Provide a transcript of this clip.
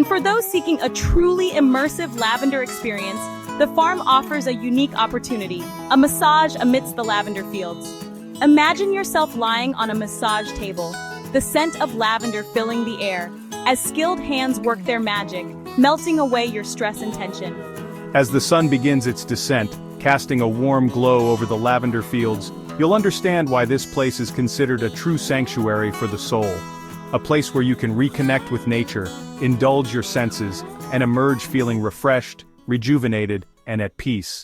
And for those seeking a truly immersive lavender experience, the farm offers a unique opportunity, a massage amidst the lavender fields. Imagine yourself lying on a massage table, the scent of lavender filling the air, as skilled hands work their magic, melting away your stress and tension. As the sun begins its descent, casting a warm glow over the lavender fields, you'll understand why this place is considered a true sanctuary for the soul. A place where you can reconnect with nature, indulge your senses, and emerge feeling refreshed, rejuvenated, and at peace.